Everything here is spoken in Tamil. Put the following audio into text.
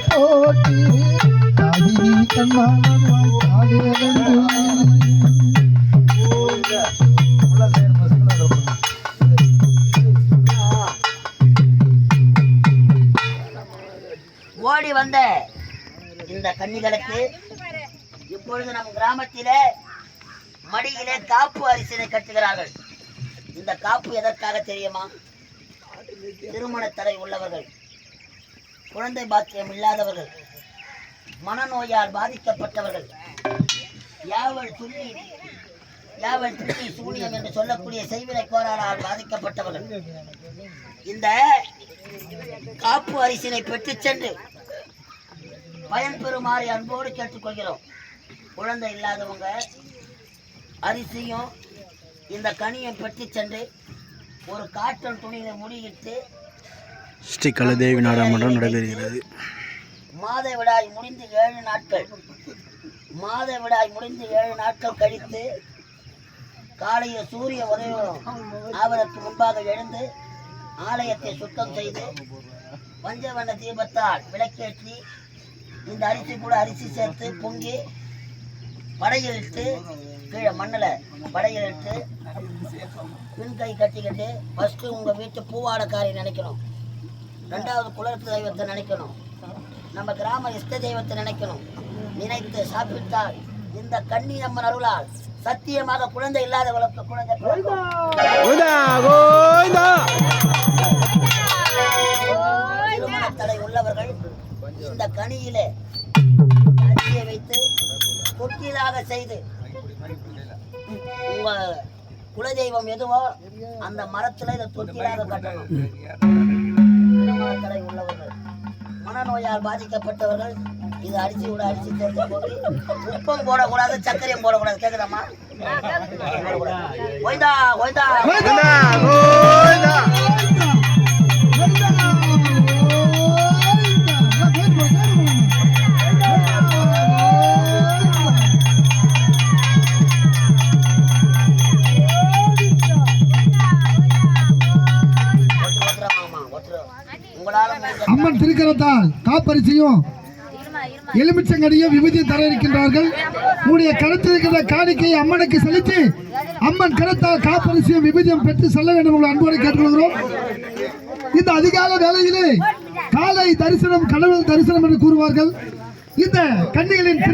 போட்டு தாயினி கண்ணாளமாய் பாட வேண்டும். ஓடி வந்த இந்த கன்னிகளுக்கு இப்பொழுது நம் கிராமத்திலே மடியிலே காப்பு அரிசினை கட்டுகிறார்கள். இந்த காப்பு எதற்காக தெரியுமா? திருமண தடை உள்ளவர்கள், குழந்தை பாக்கியம் இல்லாதவர்கள், மனநோயால் பாதிக்கப்பட்டவர்கள், யாவல் துள்ளி சூனியம் என்று சொல்லக்கூடிய செய்வினை கோளாறால் பாதிக்கப்பட்டவர்கள் இந்த காப்பு அரிசினை பெற்று சென்று பயன்பெறுமாறு அன்போடு கேட்டுக்கொள்கிறோம். குழந்தை இல்லாதவங்க அரிசியும் இந்த கனியும் பெற்று சென்று ஒரு காட்டன் துணியில முடியிட்டு ஸ்ரீ கலதேவி நாடாளுமன்றம் நடைபெறுகிறது. மாதவிடாய் முடிந்து 7 நாட்கள் கழித்து காலையில் சூரிய உதயம் ஆவதற்கு முன்பாக எழுந்து ஆலயத்தை சுத்தம் செய்து பஞ்சவண்ண தீபத்தால் விளக்கேற்றி இந்த அரிசி கூட அரிசி சேர்த்து பொங்கி படையிலிட்டு கீழே மண்ணில் படையிலிட்டு பின் கை கட்டிக்கிட்டு ஃபஸ்ட்டு உங்கள் வீட்டு பூவாடக்காரை நினைக்கணும், 2வது குலத்து தெய்வத்தை நினைக்கணும், நம்ம கிராம இஷ்ட தெய்வத்தை நினைக்கணும். நினைத்து சாப்பிட்டால் இந்த கன்னி அம்மன் அருளால் சத்தியமாக குழந்தை இல்லாதவளுக்கு குழந்தை திருமண தடை உள்ளவர்கள் இந்த கனியிலே அரிசியை வைத்து தொட்டிலாக செய்து உங்க குலதெய்வம் எதுவோ அந்த மரத்துல இதை தொட்டிலாக கட்டணும். திருமண தடை உள்ளவர்கள், மனநோயால் பாதிக்கப்பட்டவர்கள் இது அரிசியோட அரிசி சேர்த்து போட்டு உப்பம் போடக்கூடாது, சர்க்கரையும் போடக்கூடாது. கேக்குதாம்மா? ஓய்தா ஓய்தா அம்மன் திருக்கரத்தால் காப்பரிசியும் எலுமிச்சங்கடியும் விபூதி தர இருக்கின்றார்கள். உடைய கருத்தில் இருக்கின்ற காணிக்கையை அம்மனுக்கு செலுத்தி அம்மன் கருத்தால் காப்பரிசியும் விபூதியும் பெற்று செல்ல வேண்டும் உங்கள் அன்போடு கேட்டுக்கொள்கிறோம். இந்த அதிகால வேளையிலே காலை தரிசனம் கடவுள் தரிசனம் என்று கூறுவார்கள். இந்த கன்னிகளின்